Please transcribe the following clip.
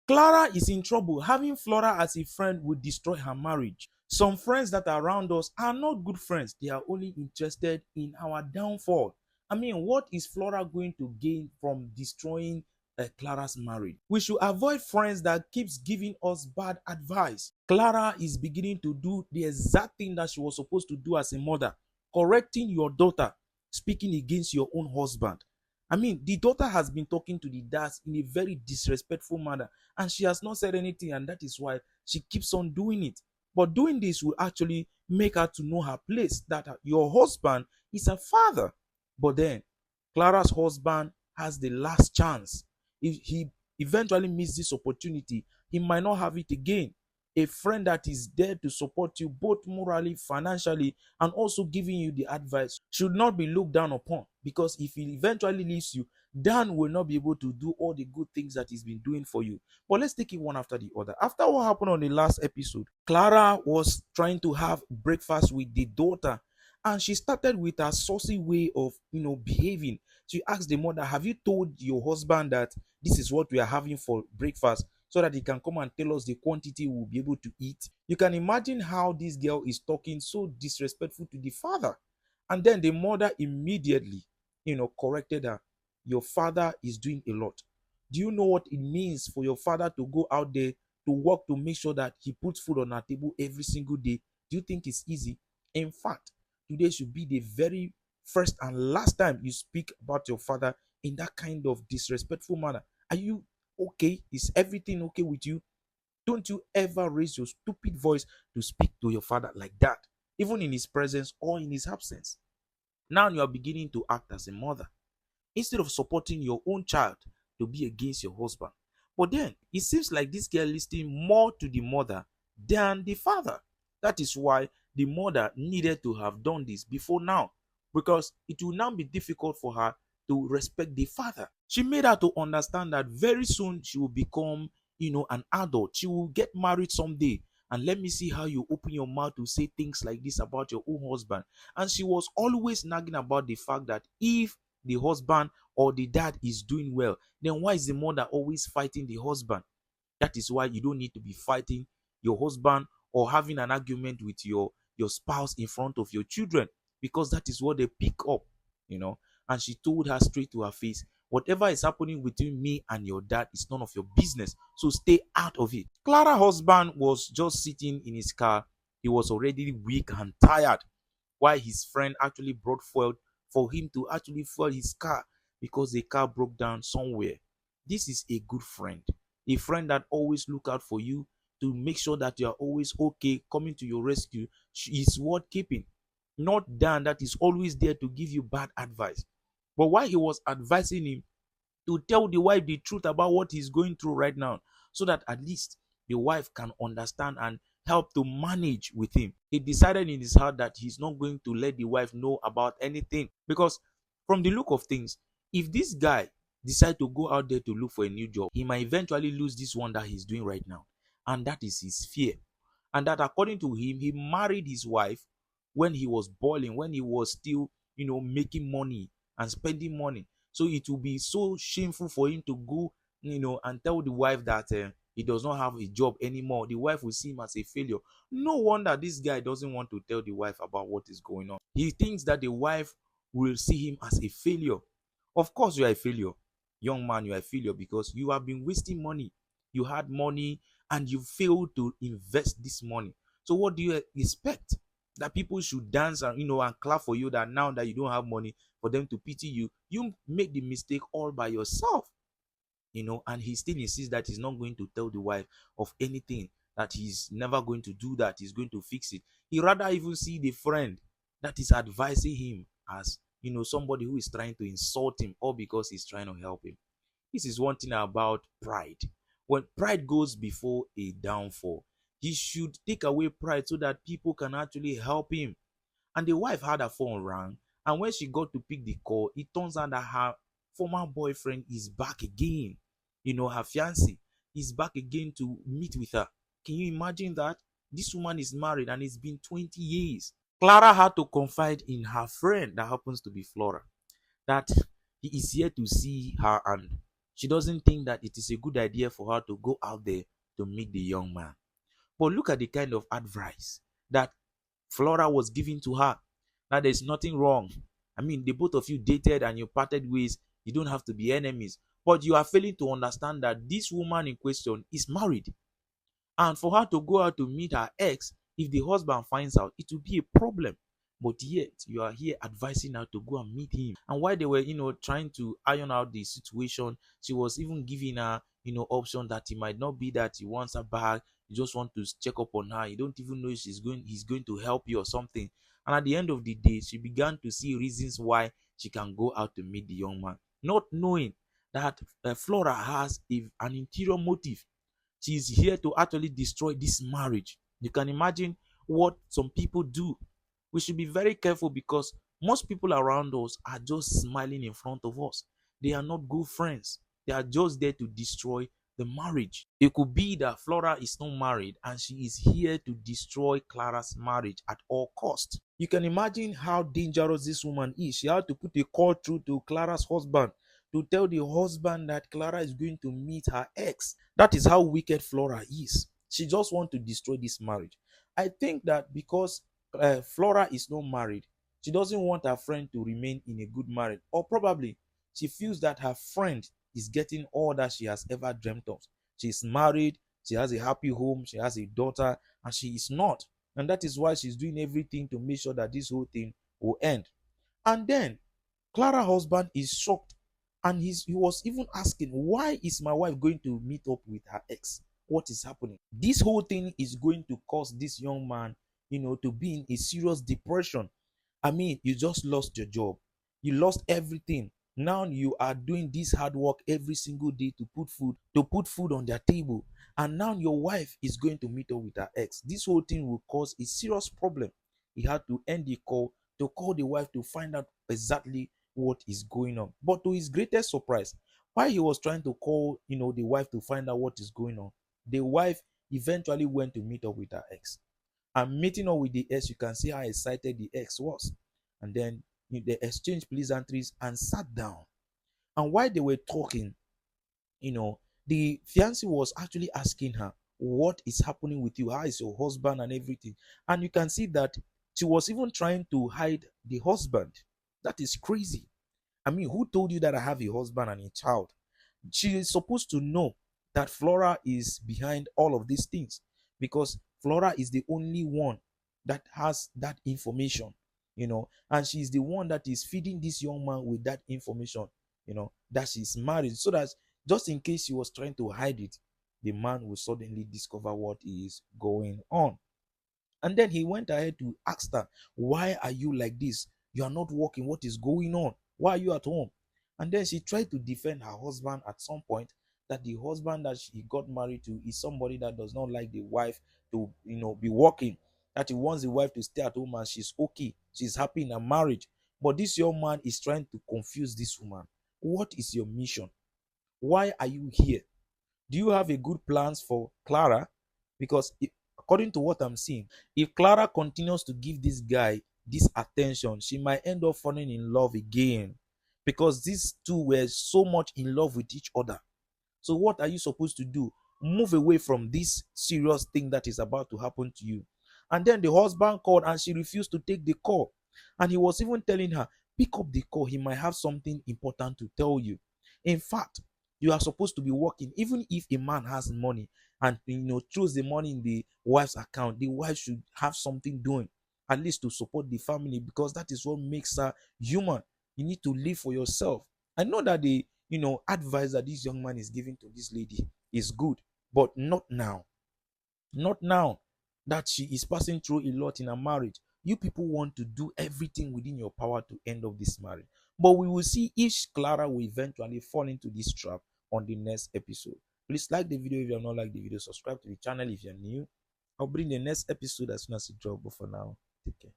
Clara is in trouble. Having Flora as a friend will destroy her marriage. Some friends that are around us are not good friends. They are only interested in our downfall. I mean, what is Flora going to gain from destroying Clara's marriage? We should avoid friends that keeps giving us bad advice. Clara is beginning to do the exact thing that she was supposed to do as a mother, correcting your daughter, speaking against your own husband. I mean, the daughter has been talking to the dad in a very disrespectful manner, and she has not said anything, and that is why she keeps on doing it. But doing this will actually make her to know her place, that your husband is a father. But then, Clara's husband has the last chance. If he eventually misses this opportunity, he might not have it again. A friend that is there to support you both morally, financially, and also giving you the advice should not be looked down upon, because if he eventually leaves you, Dan will not be able to do all the good things that he's been doing for you. But let's take it one after the other. After what happened on the last episode, Clara was trying to have breakfast with the daughter, and she started with a saucy way of behaving. She asked the mother, have you told your husband that this is what we are having for breakfast, so that he can come and tell us the quantity we'll be able to eat? You can imagine how this girl is talking so disrespectful to the father. And then the mother immediately corrected her. Your father is doing a lot. Do you know what it means for your father to go out there to work to make sure that he puts food on our table every single day? Do you think it's easy? In fact, today should be the very first and last time you speak about your father in that kind of disrespectful manner. Are you okay? Is everything okay with you? Don't you ever raise your stupid voice to speak to your father like that, even in his presence or in his absence. Now you are beginning to act as a mother, instead of supporting your own child to be against your husband. But then it seems like this girl listening more to the mother than the father. That is why the mother needed to have done this before now, because it will now be difficult for her to respect the father. She made her to understand that very soon she will become, an adult. She will get married someday. And let me see how you open your mouth to say things like this about your own husband. And she was always nagging about the fact that if the husband or the dad is doing well, then why is the mother always fighting the husband? That is why you don't need to be fighting your husband or having an argument with your spouse in front of your children, because that is what they pick up. And she told her straight to her face, whatever is happening between me and your dad is none of your business, so stay out of it. Clara's husband was just sitting in his car. He was already weak and tired, while his friend actually brought fuel for him to actually fuel his car, because the car broke down somewhere. This is a good friend, a friend that always look out for you to make sure that you are always okay, coming to your rescue. Is worth keeping, not Dan that is always there to give you bad advice. But while he was advising him to tell the wife the truth about what he's going through right now, so that at least the wife can understand and help to manage with him, he decided in his heart that he's not going to let the wife know about anything, because from the look of things, if this guy decide to go out there to look for a new job, he might eventually lose this one that he's doing right now. And that is his fear. And that, according to him, he married his wife when he was balling, when he was still making money and spending money. So it will be so shameful for him to go and tell the wife that he does not have a job anymore. The wife will see him as a failure. No wonder this guy doesn't want to tell the wife about what is going on. He thinks that the wife will see him as a failure. Of course you are a failure, young man. You are a failure because you have been wasting money. You had money and you failed to invest this money. So what do you expect? That people should dance and clap for you, that now that you don't have money, for them to pity you? You make the mistake all by yourself. And he still insists that he's not going to tell the wife of anything, that he's never going to do that, he's going to fix it. He rather even see the friend that is advising him as somebody who is trying to insult him, or because he's trying to help him. This is one thing about pride. When pride goes before a downfall, he should take away pride so that people can actually help him. And the wife had her phone rang, and when she got to pick the call, it turns out that her former boyfriend is back again. Her fiancé is back again to meet with her. Can you imagine that? This woman is married and it's been 20 years. Clara had to confide in her friend that happens to be Flora, that he is here to see her and She doesn't think that it is a good idea for her to go out there to meet the young man. But look at the kind of advice that Flora was giving to her. Now there's nothing wrong. I mean, the both of you dated and you parted ways. You don't have to be enemies. But you are failing to understand that this woman in question is married. And for her to go out to meet her ex, if the husband finds out, it will be a problem. But yet, you are here advising her to go and meet him. And while they were, trying to iron out the situation, she was even giving her, option that it might not be that he wants her back. You just want to check up on her. You don't even know if he's going to help you or something. And at the end of the day, she began to see reasons why she can go out to meet the young man, not knowing that Flora has an interior motive. She is here to actually destroy this marriage. You can imagine what some people do. We should be very careful because most people around us are just smiling in front of us. They are not good friends. They are just there to destroy the marriage. It could be that Flora is not married and she is here to destroy Clara's marriage at all costs. You can imagine how dangerous this woman is. She had to put a call through to Clara's husband to tell the husband that Clara is going to meet her ex. That is how wicked Flora is. She just wants to destroy this marriage. I think that because Flora is not married, she doesn't want her friend to remain in a good marriage. Or probably she feels that her friend is getting all that she has ever dreamt of. She's married, she has a happy home, she has a daughter, and she is not. And that is why she's doing everything to make sure that this whole thing will end. And then Clara's husband is shocked and he was even asking, why is my wife going to meet up with her ex? What is happening? This whole thing is going to cause this young man, to be in a serious depression. I mean, you just lost your job, you lost everything. Now you are doing this hard work every single day to put food on their table, and now your wife is going to meet up with her ex. This whole thing will cause a serious problem. He had to end the call to call the wife to find out exactly what is going on. But to his greatest surprise, while he was trying to call, the wife to find out what is going on, the wife eventually went to meet up with her ex. And meeting up with the ex, you can see how excited the ex was. And then they exchanged pleasantries and sat down. And while they were talking, the fiancé was actually asking her, what is happening with you? How is your husband and everything? And you can see that she was even trying to hide the husband. That is crazy. I mean, who told you that I have a husband and a child? She is supposed to know that Flora is behind all of these things because Flora is the only one that has that information, and she's the one that is feeding this young man with that information, that she's married, so that just in case she was trying to hide it, the man will suddenly discover what is going on. And then he went ahead to ask her, why are you like this? You are not working. What is going on? Why are you at home? And then she tried to defend her husband at some point, that the husband that she got married to is somebody that does not like the wife to, be working, that he wants the wife to stay at home and she's okay. She's happy in her marriage. But this young man is trying to confuse this woman. What is your mission? Why are you here? Do you have a good plans for Clara? Because according to what I'm seeing, if Clara continues to give this guy this attention, she might end up falling in love again, because these two were so much in love with each other. So what are you supposed to do? Move away from this serious thing that is about to happen to you. And then the husband called and she refused to take the call. And he was even telling her, pick up the call. He might have something important to tell you. In fact, you are supposed to be working. Even if a man has money and throws the money in the wife's account, the wife should have something doing, at least to support the family, because that is what makes her human. You need to live for yourself. I know that the advice that this young man is giving to this lady is good, but not now. Not now that she is passing through a lot in her marriage. You people want to do everything within your power to end up this marriage. But we will see if Clara will eventually fall into this trap on the next episode. Please like the video if you have not liked the video. Subscribe to the channel if you're new. I'll bring the next episode as soon as it drops. But for now, take care.